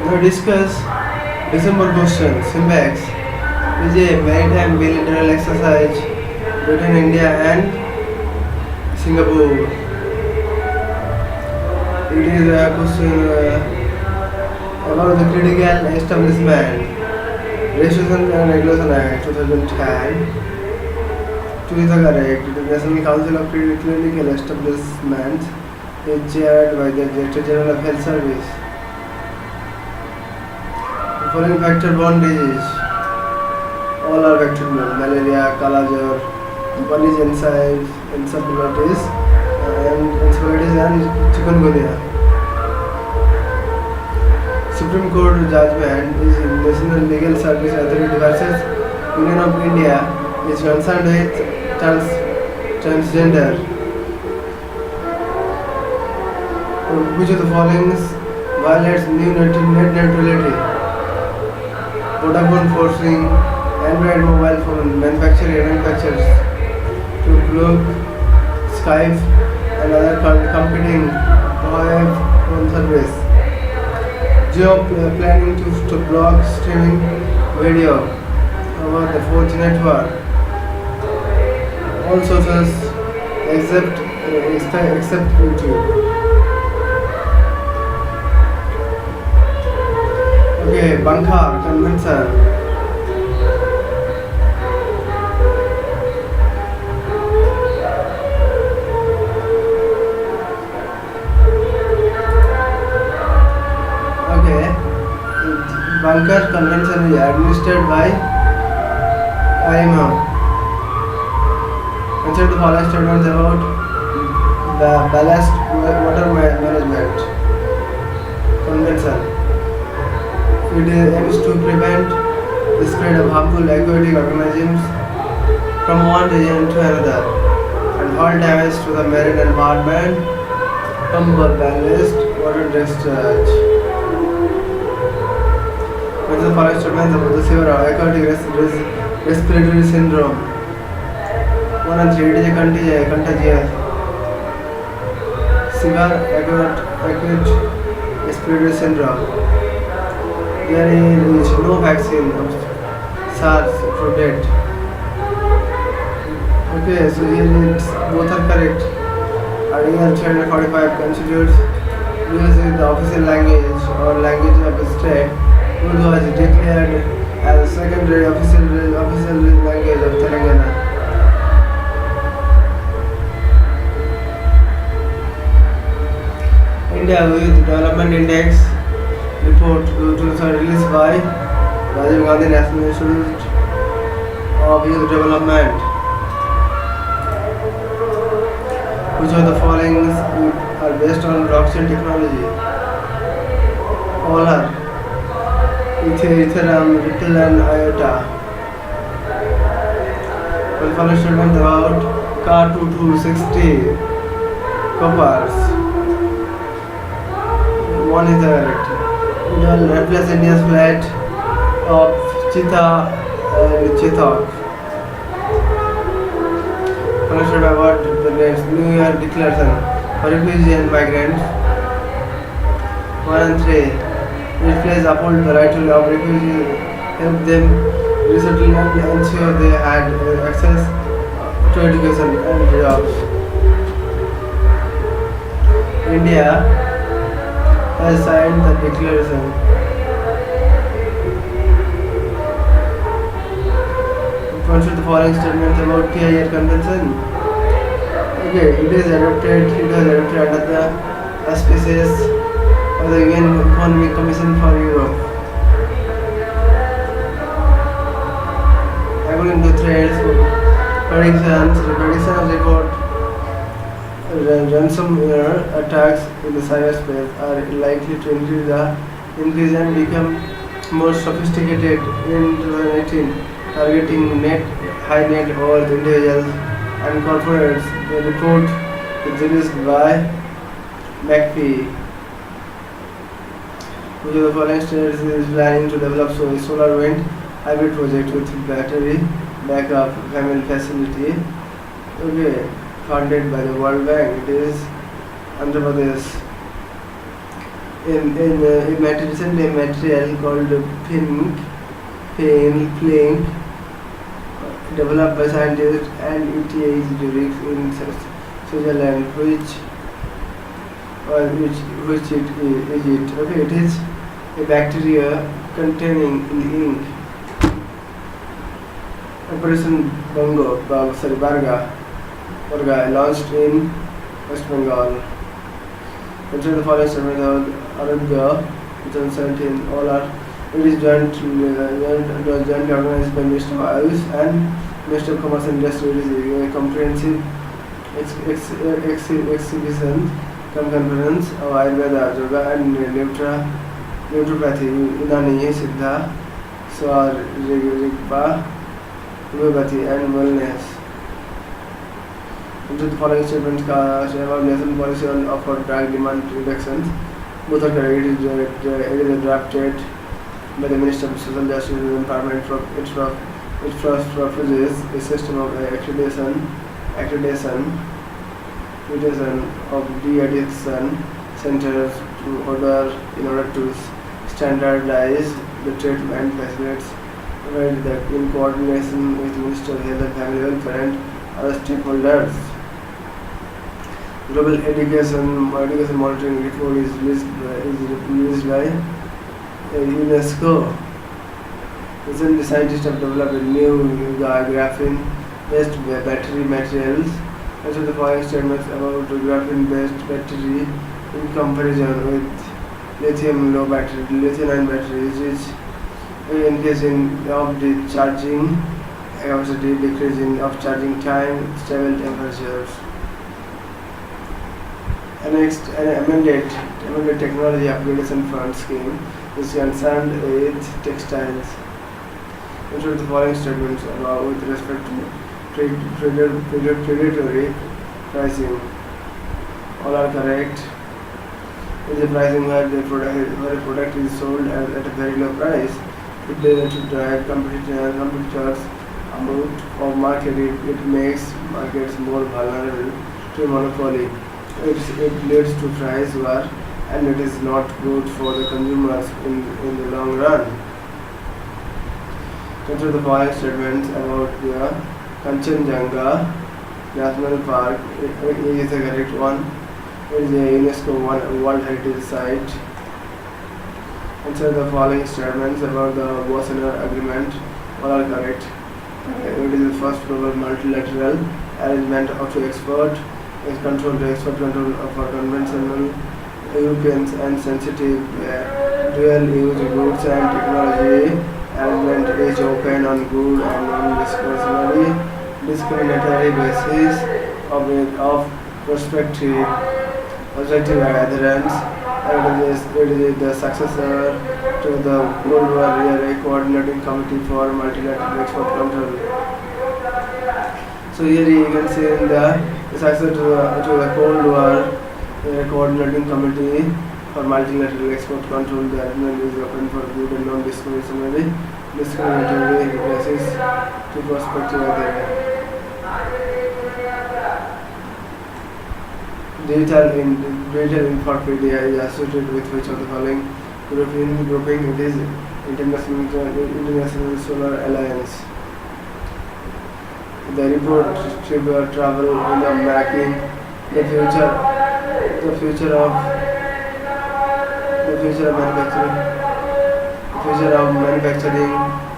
We discuss December question, Simbex is a maritime bilateral exercise between India and Singapore. It is a question about the Critical Establishment Registration and Regulation Act 2010. To is the correct. The National Council of Clinical Establishments is chaired by the Director General of Health Service. The following vector-borne disease, all are vector-borne: malaria, kala-jar, Japanese encephalitis, and chikungunya. Supreme Court judgment is in National Legal Service Authority versus Union of India is concerned with transgender. Which of the following violates new net neutrality? Vodafone forcing Android mobile phone manufacturers to block Skype and other competing VoIP phone service. Jio planning to block streaming video over the 4G network. All sources except YouTube. Okay, Bankhar Convention. Bankhar Convention is administered by IMO. Consider the following statements about ballast water management convention. It aims to prevent the spread of harmful aquatic organisms from one region to another and all damage to the marine environment from ballast water discharge. What is the following statements about the severe aquatic respiratory syndrome? 1 and 3. It is a contagious. Severe acute respiratory syndrome. There is no vaccine of SARS to date. Okay, so here both are correct. Article 345 constitutes using the official language or language of the state. Urdu was declared as a secondary official language of Telangana. India Youth Development Index report released by Rajiv Gandhi National Institute of Youth Development. Which of the following are based on blockchain technology? All are Ethereum, Ripple and IOTA. Well, follow statement about car 2260 coppers. 1 is the correct. It will replace India's flight of Cheetah and Chetak. Follow statement about the next New Year declaration for refugees and migrants. 1 and 3. Replace uphold the right of refugees, help them resettle and ensure they had access to education and jobs. India has signed the declaration. Consider the following statements about TIR Convention. Okay, it was adopted under the auspices of the UN Economic Commission for Europe. According to threats, predictions report ransomware attacks in the cyberspace are likely to increase and become more sophisticated in 2018, targeting high net worth individuals and corporates. The report is released by McAfee. Which of the following states is planning to develop a solar wind hybrid project with battery backup family facility? Okay, funded by the World Bank. It is Andhra Pradesh. recently a material called plank developed by scientists and ETH Zurich in Switzerland, which is it? Okay, it is a bacteria containing in ink. Operation Barga, launched in West Bengal. Consider the following statement of Arabia 2017. All are it is jointly organized by Minister of Ayush and Minister of Commerce and Industry. It is a comprehensive exhibition conference of Ayurveda, Yoga and Naturopathy, Unani, Siddha, Swar, Rigpa, Homeopathy and Wellness. Into the following statements about national policy on for drug demand reductions. Both are correct. It is drafted by the Minister of Social Justice and Empowerment. It proposes a system of accreditation of de-addiction centers in order to standardize the treatment facilities in coordination with Minister of Health and Family Welfare and other stakeholders. Global education monitoring report is released by UNESCO. Recently, scientists have developed a new graphene-based battery materials. Answer the following statements about graphene-based battery in comparison with lithium-ion batteries, which increasing of the charging capacity, decreasing of charging time, stable temperatures. Annexed an amended technology upgradation fund scheme is concerned with textiles. Ensure the following statements about with respect to predatory pricing. All are correct. It is a pricing where a product is sold at a very low price. It doesn't drive competitors out of market. It makes markets more vulnerable to monopoly. It leads to price war, and it is not good for the consumers in the long run. Consider the following statements about the Kanchenjunga National Park. It is the correct one. It is a UNESCO World Heritage Site. Consider the following statements about the Wassenaar Agreement. All are correct. It is the first global multilateral arrangement of export control for conventional Europeans and sensitive dual-use goods and technology. Arrangement is open on good and non-discriminatory basis of prospective adherence. It is the successor to the World War Era Coordinating Committee for Multilateral Export Control. So here you can see in the successor to the Cold War Coordinating Committee for Multilateral Export Control. The agreement is open for good and non-discriminatory basis to prospective adherence. Digital Infopedia is associated with which of the following grouping? It is International Solar Alliance. The report travel in the making the future of manufacturing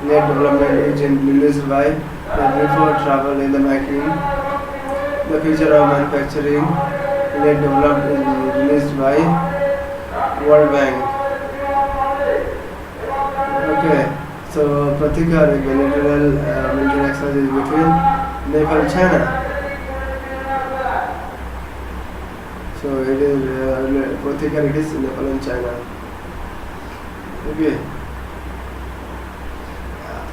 led development is released by the report travel in the making. The future of manufacturing led development is released by World Bank. Okay, so Pratika is bilateral military exercise between Nepal and China. So it is Pratika, it is Nepal and China. Okay.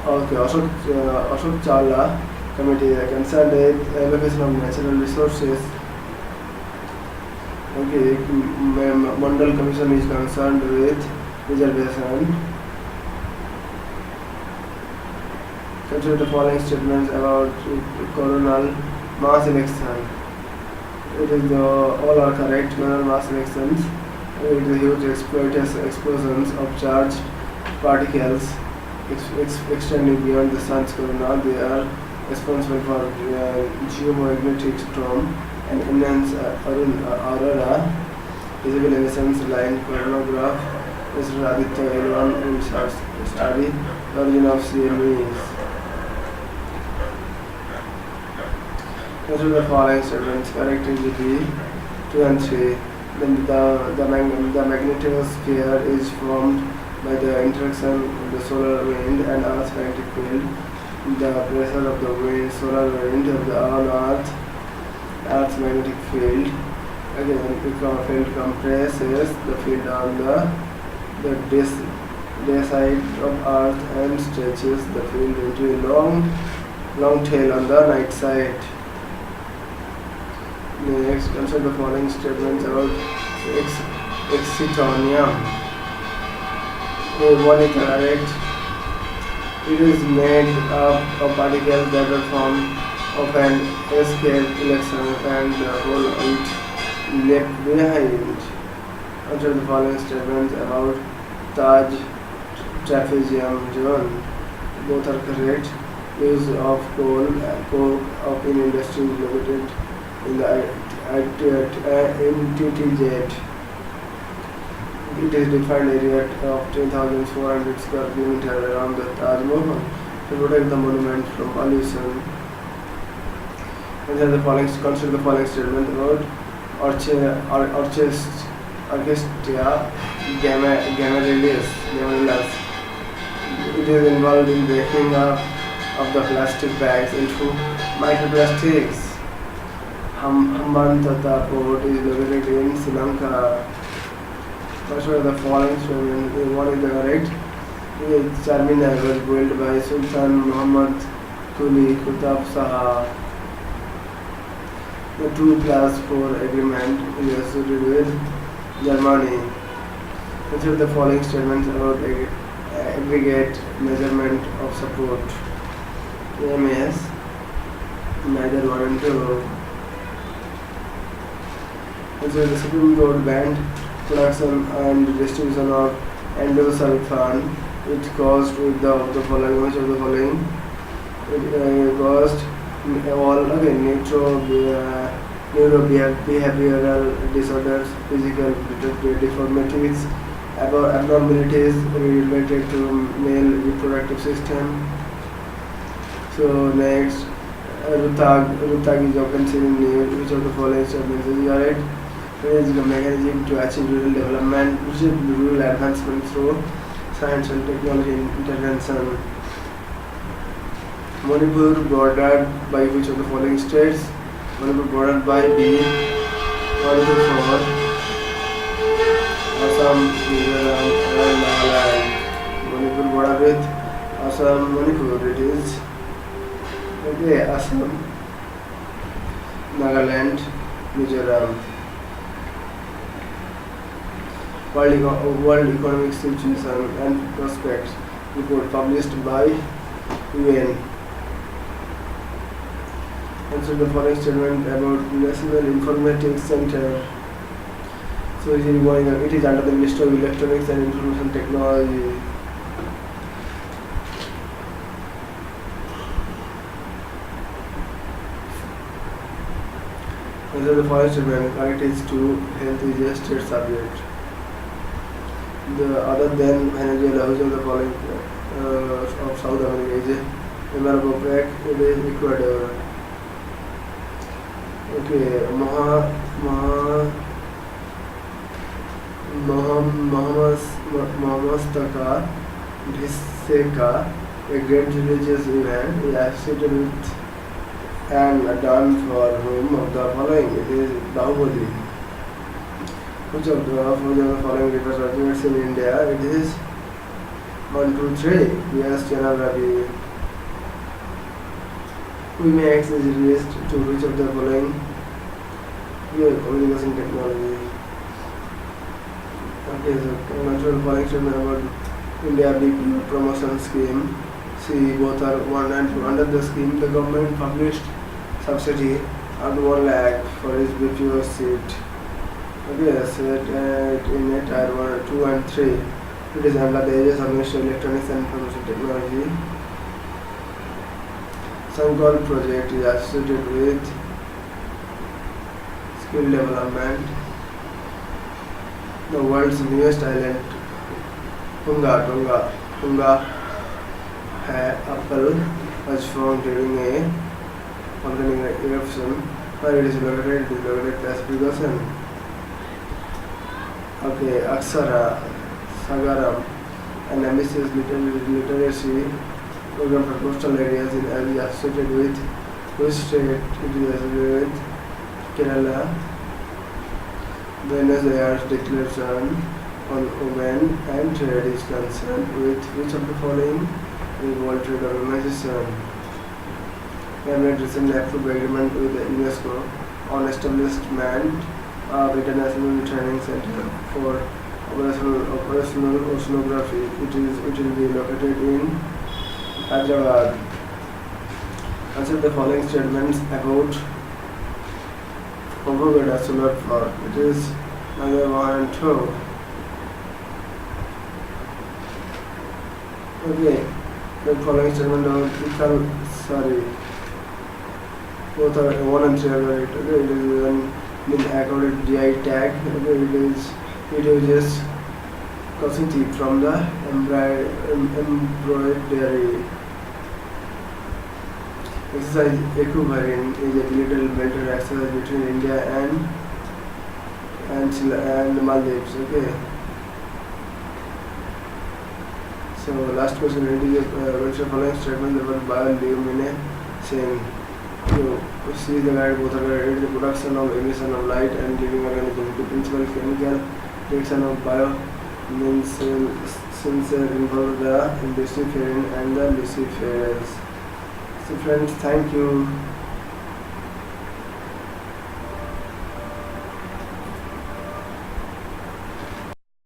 Okay, Ashok Chawla Committee concerned with allocation of natural resources. Okay, Mandal Commission is concerned with reservation. Consider the following statements about coronal mass election. It is all are correct. Coronal mass elections with the huge explosions of charged particles extending beyond the sun's corona. They are responsible for geomagnetic storm and immense aurora. Visible in the sun's line coronagraph. Mr. Aditya L1 will study the origin of CMEs. Consider the following statements correct in GP 2 and 3. Then the magnetosphere is formed by the interaction of the solar wind and Earth's magnetic field. The pressure of the wind, solar wind of the Earth's magnetic field. Again, the field compresses the field on the day side of Earth and stretches the field into a long tail on the night side. Next, consider the following statements about excitonium. One is correct. It is made up of particles that are formed of an escape electron and the whole it left behind. Consider the following statements about Taj trapezium zone. Both are correct. Use of coke in industry is located in the NTTZ. It is defined area of 10,400 square kilometers around the Taj Mahal to protect the monument from pollution. Consider the following statement about Orchestra Gammarillus. It is involved in breaking up of the plastic bags into microplastics. Hambantota port is located in Sri Lanka. Consider the following statement. One is the correct. Charminar was built by Sultan Muhammad Quli Qutb Shah. The 2+4 agreement is associated with Germany. Consider the following statements about aggregate measurement of support. AMS, neither 1 and 2. Consider the Supreme Court banned production and distribution of endosulfan. It caused with the following. Which of the following? It caused all again neurobehavioral disorders, physical deformities, abnormalities related to male reproductive system. So next, Rutag is often seen in news. Which of the following statements is correct? It is the mechanism to achieve rural development, which is rural advancement through science and technology intervention. Manipur bordered by which of the following states? Manipur bordered by B. Manipur for Assam, Mizoram, and Nagaland. Manipur bordered with Assam, Manipur. It is okay. Assam, Nagaland, Mizoram. World Economic Situation and Prospects report published by UN. Consider the following statement about National Informatics Center. So it is under the Ministry of Electronics and Information Technology. Consider the following statement. Correct is to health is a state subject. The other than Venezuela, which of the following of South America is a member of OPEC? It is Ecuador. Okay, Mohammastaka Dhiseka, a great religious event, is associated with and done for whom of the following? It is Bahubali. Which of the following rivers originates in India? It is 1, 2, 3. Yes, Chenab Ravi. WiMAX is released to which of the following? Communication technology. Okay, so natural following statement about India BP promotion scheme. See, both are 1 and 2. Under the scheme, the government published subsidy of 1 lakh for his BPO seat. Okay, set in it are 1, 2 and 3. It is under the ages of Ministry of Electronics and Information Technology. Sankol project is associated with skill development. The world's newest island, Hunga Apple, was found during a volcanic eruption. Where it is located Pacific Ocean. Okay, Aksara Sagaram, an ambitious literacy program for coastal areas in Asia associated with which state it is associated with Kerala. Buenos Aires Declaration on Women and Trade is concerned with which of the following in World Trade Organization. Cabinet recently approved agreement with the UNESCO on establishment of International Training Center for operational oceanography. It will be located in Hyderabad. Answer the following statements about Pavagada solar plot. It is number 1 and 2. Okay, the following statement of both are 1 and 3 are right. Okay, it is been accorded GI tag. Okay, it uses causality from the embroidery. Exercise Equivariant is a bilateral military exercise between India and Maldives. Okay. So last question: which of following statements about bioluminescence? So see the guide both are it is the production of emission of light and living organisms. The principal chemical reaction of bioluminescence involve the luciferin and the luciferase. So friends, thank you.